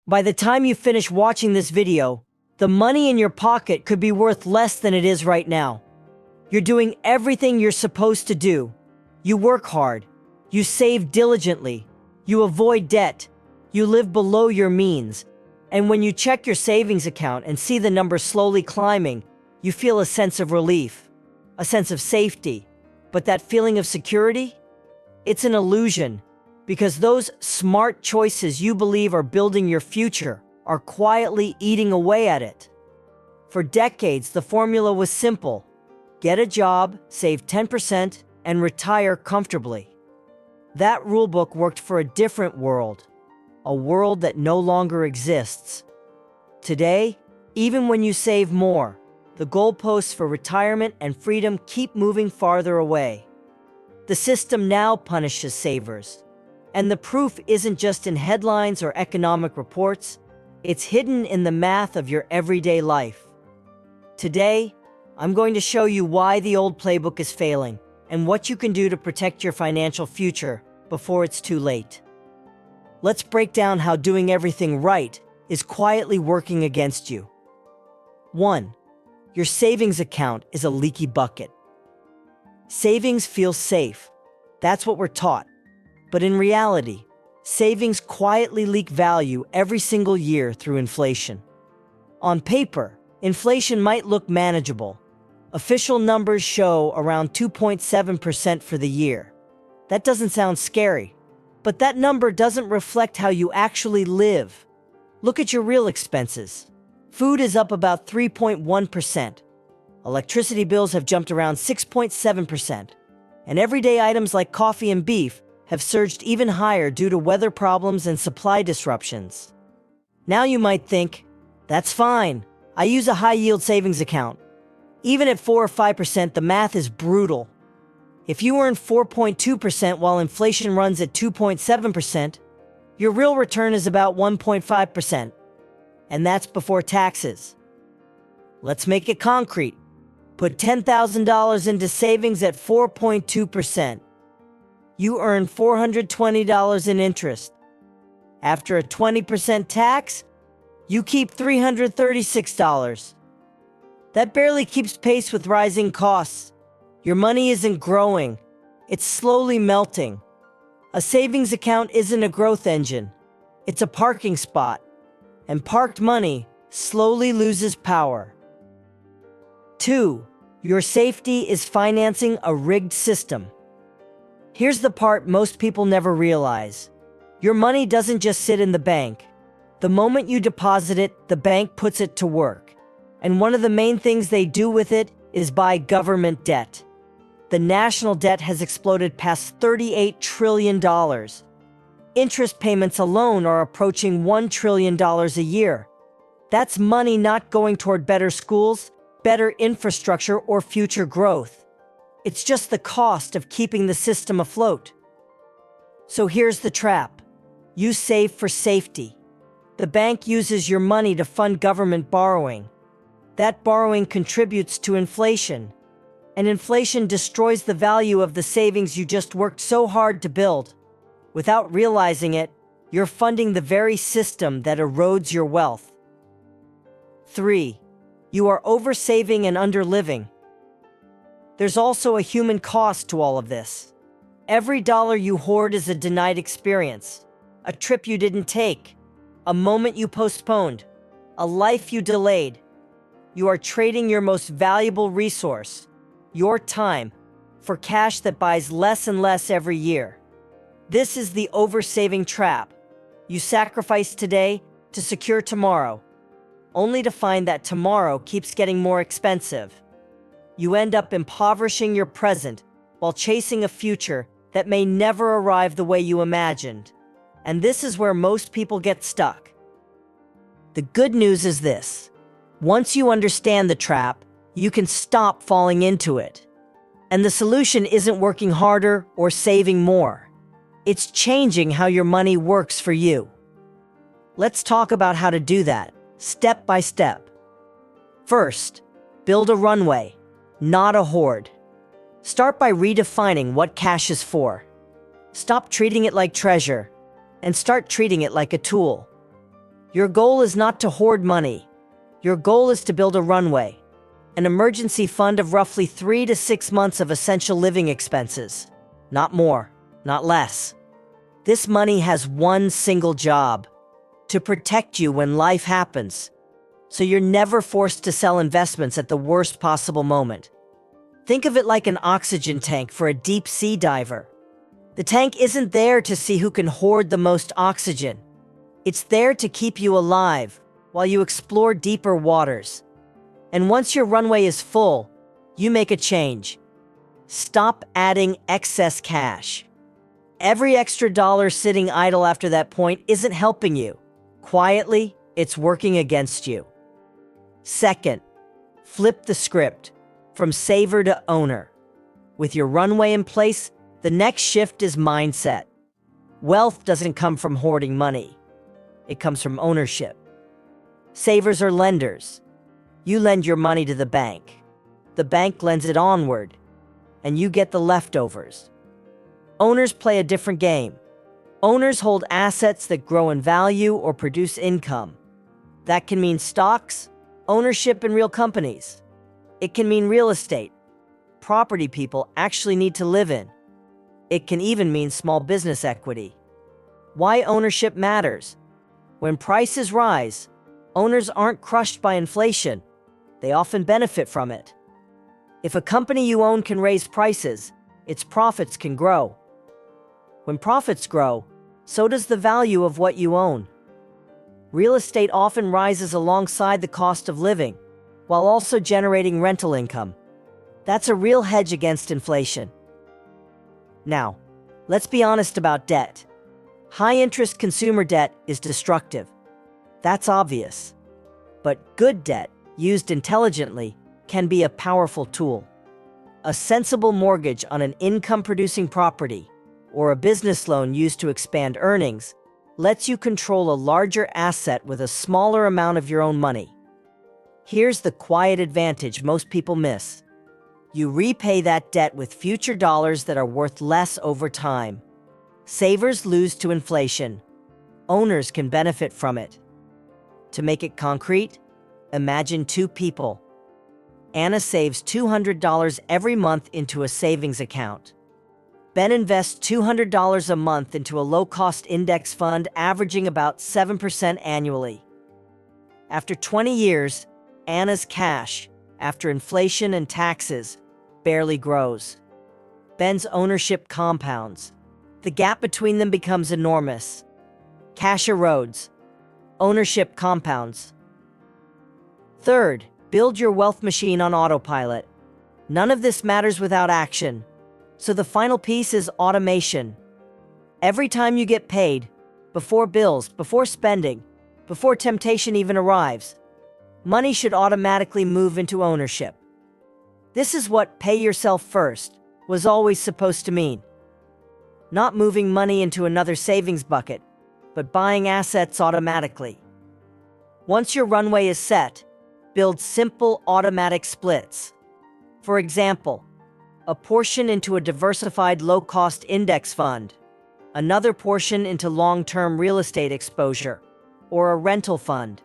By the time you finish watching this video, the money in your pocket could be worth less than it is right now. You're doing everything you're supposed to do. You work hard. You save diligently. You avoid debt. You live below your means. And when you check your savings account and see the number slowly climbing, you feel a sense of relief, a sense of safety. But that feeling of security? It's an illusion, because those smart choices you believe are building your future are quietly eating away at it. For decades, the formula was simple. Get a job, save 10%, and retire comfortably. That rulebook worked for a different world, a world that no longer exists. Today, even when you save more, the goalposts for retirement and freedom keep moving farther away. The system now punishes savers. And the proof isn't just in headlines or economic reports, it's hidden in the math of your everyday life. Today, I'm going to show you why the old playbook is failing and what you can do to protect your financial future before it's too late. Let's break down how doing everything right is quietly working against you. 1. Your savings account is a leaky bucket. Savings feels safe. That's what we're taught. But in reality, savings quietly leak value every single year through inflation. On paper, inflation might look manageable. Official numbers show around 2.7% for the year. That doesn't sound scary, but that number doesn't reflect how you actually live. Look at your real expenses. Food is up about 3.1%. Electricity bills have jumped around 6.7%. And everyday items like coffee and beef have surged even higher due to weather problems and supply disruptions. Now you might think, that's fine. I use a high-yield savings account. Even at 4 or 5%, the math is brutal. If you earn 4.2% while inflation runs at 2.7%, your real return is about 1.5%. And that's before taxes. Let's make it concrete. Put $10,000 into savings at 4.2%. You earn $420 in interest. After a 20% tax, you keep $336. That barely keeps pace with rising costs. Your money isn't growing. It's slowly melting. A savings account isn't a growth engine. It's a parking spot. And parked money slowly loses power. 2. Your safety is financing a rigged system. Here's the part most people never realize. Your money doesn't just sit in the bank. The moment you deposit it, the bank puts it to work. And one of the main things they do with it is buy government debt. The national debt has exploded past $38 trillion. Interest payments alone are approaching $1 trillion a year. That's money not going toward better schools, better infrastructure, or future growth. It's just the cost of keeping the system afloat. So here's the trap. You save for safety. The bank uses your money to fund government borrowing. That borrowing contributes to inflation. And inflation destroys the value of the savings you just worked so hard to build. Without realizing it, you're funding the very system that erodes your wealth. 3. You are oversaving and underliving. There's also a human cost to all of this. Every dollar you hoard is a denied experience, a trip you didn't take, a moment you postponed, a life you delayed. You are trading your most valuable resource, your time, for cash that buys less and less every year. This is the oversaving trap. You sacrifice today to secure tomorrow, only to find that tomorrow keeps getting more expensive. You end up impoverishing your present while chasing a future that may never arrive the way you imagined. And this is where most people get stuck. The good news is this. Once you understand the trap, you can stop falling into it. And the solution isn't working harder or saving more. It's changing how your money works for you. Let's talk about how to do that, step by step. First, build a runway, not a hoard. Start by redefining what cash is for. Stop treating it like treasure, and start treating it like a tool. Your goal is not to hoard money. Your goal is to build a runway, an emergency fund of roughly 3 to 6 months of essential living expenses. Not more, not less. This money has one single job: to protect you when life happens, so you're never forced to sell investments at the worst possible moment. Think of it like an oxygen tank for a deep-sea diver. The tank isn't there to see who can hoard the most oxygen. It's there to keep you alive while you explore deeper waters. And once your runway is full, you make a change. Stop adding excess cash. Every extra dollar sitting idle after that point isn't helping you. Quietly, it's working against you. Second, flip the script from saver to owner. With your runway in place, the next shift is mindset. Wealth doesn't come from hoarding money. It comes from ownership. Savers are lenders. You lend your money to the bank. The bank lends it onward, and you get the leftovers. Owners play a different game. Owners hold assets that grow in value or produce income. That can mean stocks, ownership in real companies. It can mean real estate, property people actually need to live in. It can even mean small business equity. Why ownership matters. When prices rise, owners aren't crushed by inflation. They often benefit from it. If a company you own can raise prices, its profits can grow. When profits grow, so does the value of what you own. Real estate often rises alongside the cost of living, while also generating rental income. That's a real hedge against inflation. Now, let's be honest about debt. High-interest consumer debt is destructive. That's obvious. But good debt, used intelligently, can be a powerful tool. A sensible mortgage on an income-producing property, or a business loan used to expand earnings, lets you control a larger asset with a smaller amount of your own money. Here's the quiet advantage most people miss. You repay that debt with future dollars that are worth less over time. Savers lose to inflation. Owners can benefit from it. To make it concrete, imagine two people. Anna saves $200 every month into a savings account. Ben invests $200 a month into a low-cost index fund averaging about 7% annually. After 20 years, Anna's cash, after inflation and taxes, barely grows. Ben's ownership compounds. The gap between them becomes enormous. Cash erodes. Ownership compounds. Third, build your wealth machine on autopilot. None of this matters without action. So the final piece is automation. Every time you get paid, before bills, before spending, before temptation even arrives, money should automatically move into ownership. This is what pay yourself first was always supposed to mean. Not moving money into another savings bucket, but buying assets automatically. Once your runway is set, build simple automatic splits. For example, a portion into a diversified low-cost index fund, another portion into long-term real estate exposure, or a rental fund,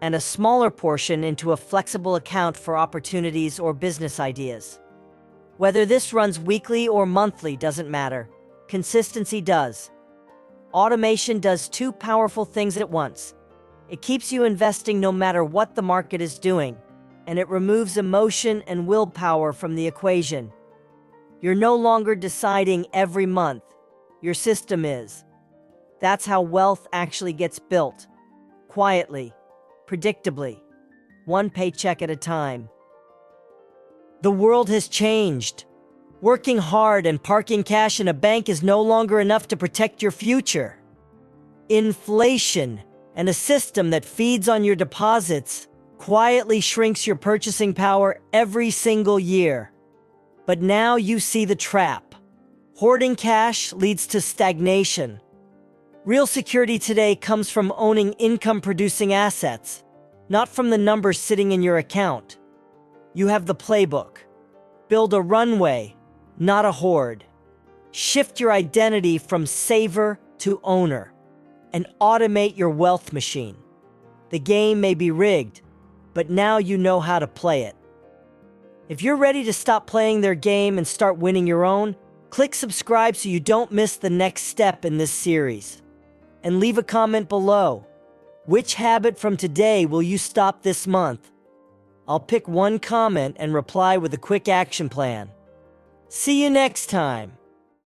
and a smaller portion into a flexible account for opportunities or business ideas. Whether this runs weekly or monthly doesn't matter. Consistency does. Automation does two powerful things at once. It keeps you investing no matter what the market is doing, and it removes emotion and willpower from the equation. You're no longer deciding every month. Your system is. That's how wealth actually gets built. Quietly, predictably, one paycheck at a time. The world has changed. Working hard and parking cash in a bank is no longer enough to protect your future. Inflation and a system that feeds on your deposits quietly shrinks your purchasing power every single year. But now you see the trap. Hoarding cash leads to stagnation. Real security today comes from owning income-producing assets, not from the numbers sitting in your account. You have the playbook. Build a runway, not a hoard. Shift your identity from saver to owner. and automate your wealth machine. The game may be rigged, but now you know how to play it. If you're ready to stop playing their game and start winning your own, click subscribe so you don't miss the next step in this series. And leave a comment below. Which habit from today will you stop this month? I'll pick one comment and reply with a quick action plan. See you next time.